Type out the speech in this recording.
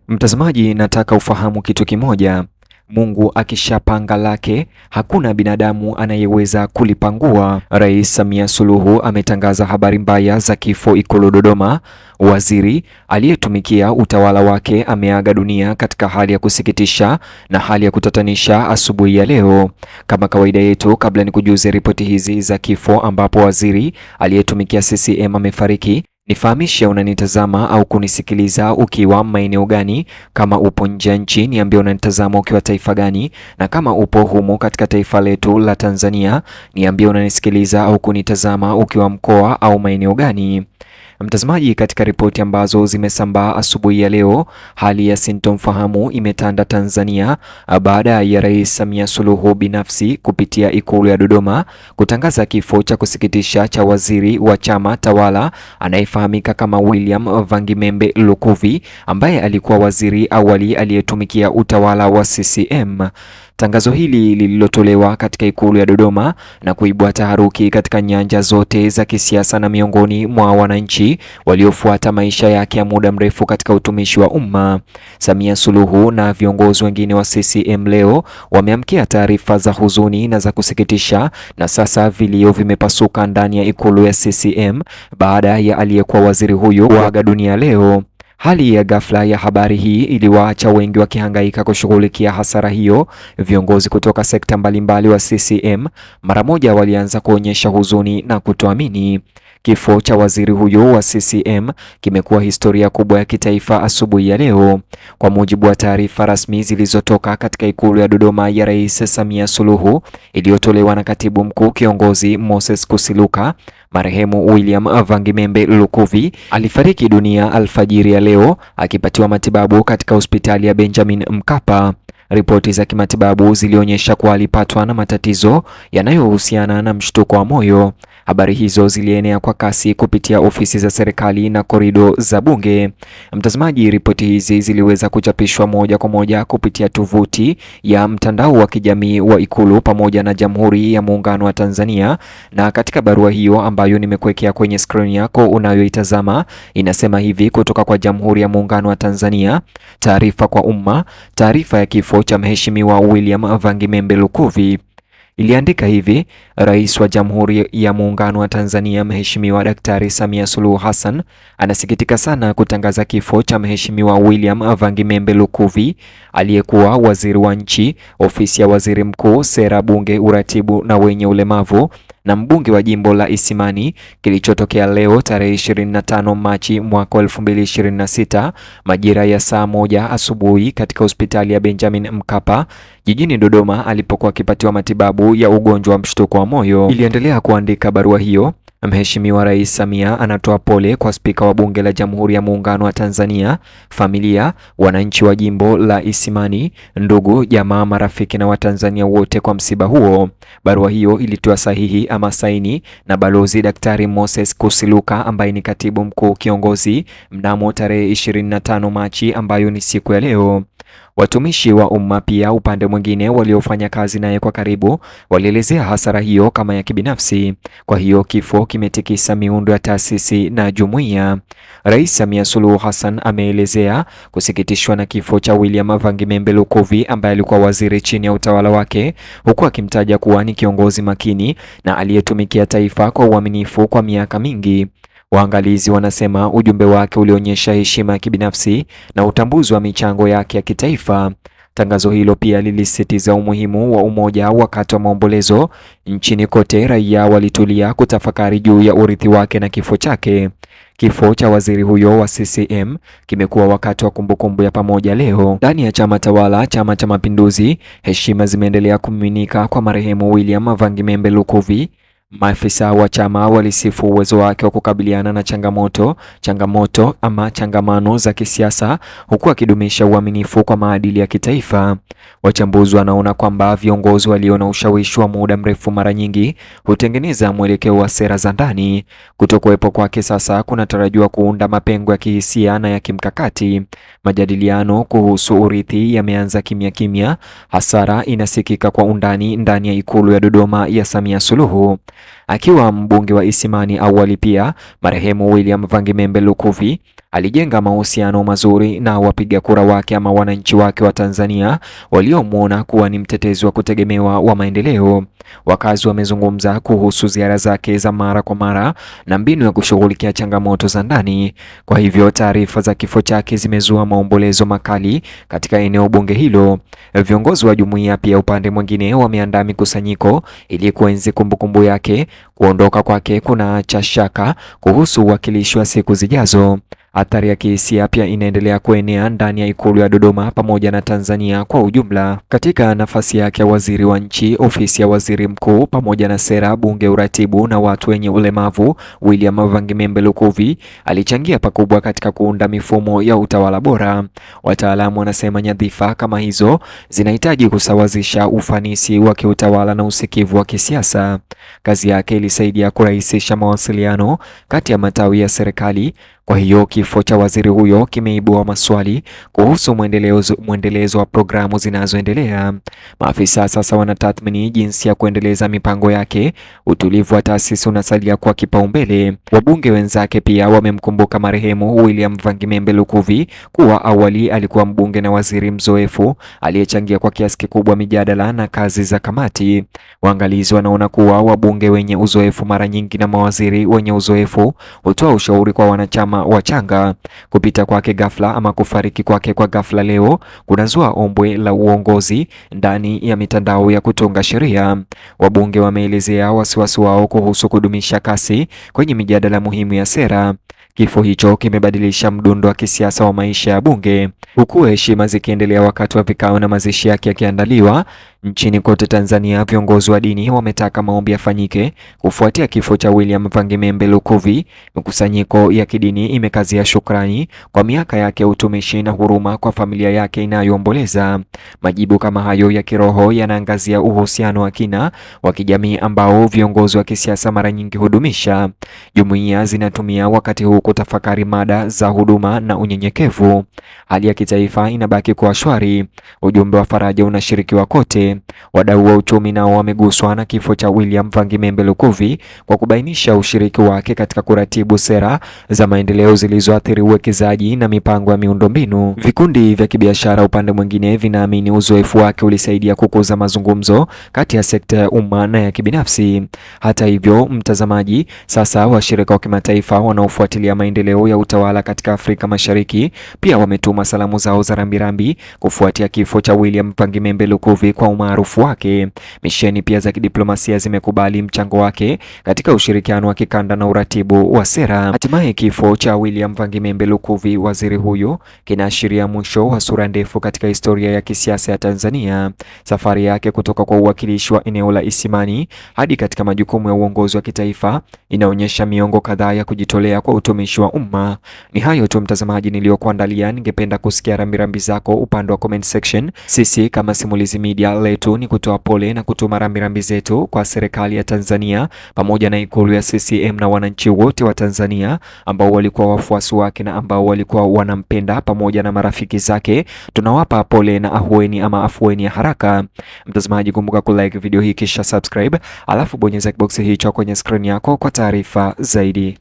Mtazamaji, nataka ufahamu kitu kimoja. Mungu akishapanga lake, hakuna binadamu anayeweza kulipangua. Rais Samia Suluhu ametangaza habari mbaya za kifo Ikulu Dodoma. Waziri aliyetumikia utawala wake ameaga dunia katika hali ya kusikitisha na hali ya kutatanisha asubuhi ya leo. Kama kawaida yetu, kabla ni kujuze ripoti hizi za kifo ambapo waziri aliyetumikia CCM amefariki, nifahamishe unanitazama au kunisikiliza ukiwa maeneo gani. Kama upo nje ya nchi, niambie unanitazama ukiwa taifa gani, na kama upo humo katika taifa letu la Tanzania, niambie unanisikiliza au kunitazama ukiwa mkoa au maeneo gani. Mtazamaji, katika ripoti ambazo zimesambaa asubuhi ya leo, hali ya sintofahamu imetanda Tanzania baada ya Rais Samia Suluhu binafsi kupitia Ikulu ya Dodoma kutangaza kifo cha kusikitisha cha waziri wa chama tawala anayefahamika kama William Vangimembe Lukuvi ambaye alikuwa waziri awali aliyetumikia utawala wa CCM. Tangazo hili lililotolewa katika Ikulu ya Dodoma na kuibua taharuki katika nyanja zote za kisiasa na miongoni mwa wananchi waliofuata maisha yake ya muda mrefu katika utumishi wa umma. Samia Suluhu na viongozi wengine wa CCM leo wameamkia taarifa za huzuni na za kusikitisha, na sasa vilio vimepasuka ndani ya Ikulu ya CCM baada ya aliyekuwa waziri huyo kuaga dunia leo. Hali ya ghafla ya habari hii iliwaacha wengi wakihangaika kushughulikia hasara hiyo. Viongozi kutoka sekta mbalimbali wa CCM mara moja walianza kuonyesha huzuni na kutoamini. Kifo cha waziri huyo wa CCM kimekuwa historia kubwa ya kitaifa asubuhi ya leo. Kwa mujibu wa taarifa rasmi zilizotoka katika Ikulu ya Dodoma ya Rais Samia Suluhu iliyotolewa na Katibu Mkuu Kiongozi Moses Kusiluka, marehemu William Vangimembe Lukuvi alifariki dunia alfajiri ya leo akipatiwa matibabu katika hospitali ya Benjamin Mkapa. Ripoti za kimatibabu zilionyesha kuwa alipatwa na matatizo yanayohusiana na mshtuko wa moyo. Habari hizo zilienea kwa kasi kupitia ofisi za serikali na korido za bunge. Mtazamaji, ripoti hizi ziliweza kuchapishwa moja kwa moja kupitia tovuti ya mtandao wa kijamii wa Ikulu pamoja na Jamhuri ya Muungano wa Tanzania, na katika barua hiyo ambayo nimekuwekea kwenye screen yako unayoitazama inasema hivi: kutoka kwa Jamhuri ya Muungano wa Tanzania, taarifa kwa umma, taarifa ya kifo cha Mheshimiwa William Vangimembe Lukuvi. Iliandika hivi: Rais wa Jamhuri ya Muungano wa Tanzania Mheshimiwa Daktari Samia Suluhu Hassan anasikitika sana kutangaza kifo cha Mheshimiwa William Vangimembe Lukuvi, aliyekuwa waziri wa nchi, ofisi ya waziri mkuu, sera, bunge, uratibu na wenye ulemavu na mbunge wa jimbo la Isimani, kilichotokea leo tarehe 25 Machi mwaka 2026 majira ya saa 1 asubuhi katika hospitali ya Benjamin Mkapa jijini Dodoma alipokuwa akipatiwa matibabu ya ugonjwa wa mshtuko wa moyo. Iliendelea kuandika barua hiyo: Mheshimiwa Rais Samia anatoa pole kwa Spika wa Bunge la Jamhuri ya Muungano wa Tanzania, familia, wananchi wa jimbo la Isimani, ndugu, jamaa, marafiki na Watanzania wote kwa msiba huo. Barua hiyo ilitoa sahihi ama saini na Balozi Daktari Moses Kusiluka ambaye ni Katibu Mkuu Kiongozi mnamo tarehe 25 Machi ambayo ni siku ya leo. Watumishi wa umma pia upande mwingine waliofanya kazi naye kwa karibu walielezea hasara hiyo kama ya kibinafsi. Kwa hiyo kifo kimetikisa miundo ya taasisi na jumuiya. Rais Samia Suluhu Hassan ameelezea kusikitishwa na kifo cha William Vangimembe Lukuvi ambaye alikuwa waziri chini ya utawala wake, huku akimtaja kuwa ni kiongozi makini na aliyetumikia taifa kwa uaminifu kwa miaka mingi. Waangalizi wanasema ujumbe wake ulionyesha heshima ya kibinafsi na utambuzi wa michango yake ya kitaifa. Tangazo hilo pia lilisisitiza umuhimu wa umoja wakati wa maombolezo nchini kote. Raia walitulia kutafakari juu ya urithi wake na kifo chake. Kifo cha waziri huyo wa CCM kimekuwa wakati wa kumbukumbu ya pamoja leo ndani ya chama tawala, Chama cha Mapinduzi. Heshima zimeendelea kumiminika kwa marehemu William Vangimembe Lukuvi. Maafisa wa chama walisifu uwezo wake wa kukabiliana na changamano za kisiasa, huku akidumisha uaminifu kwa maadili ya kitaifa. Wachambuzi wanaona kwamba viongozi walio na ushawishi wa muda mrefu mara nyingi hutengeneza mwelekeo wa sera za ndani. Kutokuwepo kwake sasa kunatarajiwa kuunda mapengo ya kihisia na ya kimkakati. Majadiliano kuhusu urithi yameanza kimya kimya. Hasara inasikika kwa undani ndani ya Ikulu ya Dodoma ya Samia Suluhu. Akiwa mbunge wa Isimani awali pia, marehemu William Vangimembe Lukuvi Alijenga mahusiano mazuri na wapiga kura wake ama wananchi wake wa Tanzania waliomwona kuwa ni mtetezi wa kutegemewa wa maendeleo. Wakazi wamezungumza kuhusu ziara zake za mara kwa mara na mbinu ya kushughulikia changamoto za ndani. Kwa hivyo taarifa za kifo chake zimezua maombolezo makali katika eneo bunge hilo. Viongozi wa jumuiya pia upande mwingine wameandaa mikusanyiko ili kuenzi kumbukumbu yake. Kuondoka kwake kunaacha shaka kuhusu uwakilishi wa siku zijazo. Athari ya kihisia pia inaendelea kuenea ndani ya Ikulu ya Dodoma pamoja na Tanzania kwa ujumla. Katika nafasi yake ya waziri wa nchi, ofisi ya waziri mkuu pamoja na sera, bunge, uratibu na watu wenye ulemavu, William Vangimembe Lukuvi alichangia pakubwa katika kuunda mifumo ya utawala bora. Wataalamu wanasema nyadhifa kama hizo zinahitaji kusawazisha ufanisi wa kiutawala na usikivu wa kisiasa. Kazi yake ilisaidia kurahisisha mawasiliano kati ya matawi ya serikali. Kwa hiyo kifo cha waziri huyo kimeibua maswali kuhusu mwendelezo wa programu zinazoendelea. Maafisa sasa wanatathmini jinsi ya kuendeleza mipango yake. Utulivu wa taasisi unasalia kwa kipaumbele. Wabunge wenzake pia wamemkumbuka marehemu William Vangimembe Lukuvi kuwa awali alikuwa mbunge na waziri mzoefu aliyechangia kwa kiasi kikubwa mijadala na kazi za kamati. Waangalizi wanaona kuwa wabunge wenye uzoefu mara nyingi na mawaziri wenye uzoefu hutoa ushauri kwa wanachama wachanga. Kupita kwake ghafla ama kufariki kwake kwa ghafla leo kunazua ombwe la uongozi ndani ya mitandao ya kutunga sheria. Wabunge wameelezea wasiwasi wao kuhusu kudumisha kasi kwenye mijadala muhimu ya sera. Kifo hicho kimebadilisha mdundo wa kisiasa wa maisha ya bunge, huku heshima zikiendelea wakati wa vikao na mazishi yake yakiandaliwa. Nchini kote Tanzania, viongozi wa dini wametaka maombi yafanyike kufuatia kifo cha William Vangimembe Lukuvi. Mikusanyiko ya kidini imekazia shukrani kwa miaka yake ya utumishi na huruma kwa familia yake inayoomboleza. Majibu kama hayo ya kiroho yanaangazia uhusiano wa kina wa kijamii ambao viongozi wa kisiasa mara nyingi hudumisha. Jumuiya zinatumia wakati huu kutafakari mada za huduma na unyenyekevu. Hali ya kitaifa inabaki kuwa shwari. Ujumbe wa faraja unashirikiwa kote. Wadau wa uchumi nao wameguswa na kifo cha William Vangimembe Lukuvi kwa kubainisha ushiriki wake katika kuratibu sera za maendeleo zilizoathiri uwekezaji na mipango ya miundombinu. Vikundi vya kibiashara upande mwingine vinaamini uzoefu wake ulisaidia kukuza mazungumzo kati ya sekta ya umma na ya kibinafsi. Hata hivyo, mtazamaji, sasa washirika wa kimataifa wanaofuatilia maendeleo ya utawala katika Afrika Mashariki pia wametuma salamu zao za rambirambi kufuatia kifo cha William Vangimembe Lukuvi kwa umaarufu wake. Misheni pia za kidiplomasia zimekubali mchango wake katika ushirikiano wa kikanda na uratibu wa sera. Hatimaye kifo cha William Vangimembe Lukuvi, waziri huyo, kinaashiria mwisho wa sura ndefu katika historia ya kisiasa ya Tanzania. Safari yake kutoka kwa uwakilishi wa eneo la Isimani hadi katika majukumu ya uongozi wa kitaifa inaonyesha miongo kadhaa ya kujitolea kwa utumishi wa umma. Ni hayo tu mtazamaji niliyokuandalia. Ningependa kusikia rambirambi zako upande wa comment section. Sisi kama Simulizi Media letu ni kutoa pole na kutuma rambirambi zetu kwa serikali ya Tanzania pamoja na Ikulu ya CCM na wananchi wote wa Tanzania ambao walikuwa wafuasi wake na ambao walikuwa wanampenda pamoja na marafiki zake. Tunawapa pole na afueni ya haraka. Mtazamaji, kumbuka kulike video hii kisha subscribe, alafu bonyeza kiboksi hicho kwenye screen yako kwa taarifa zaidi.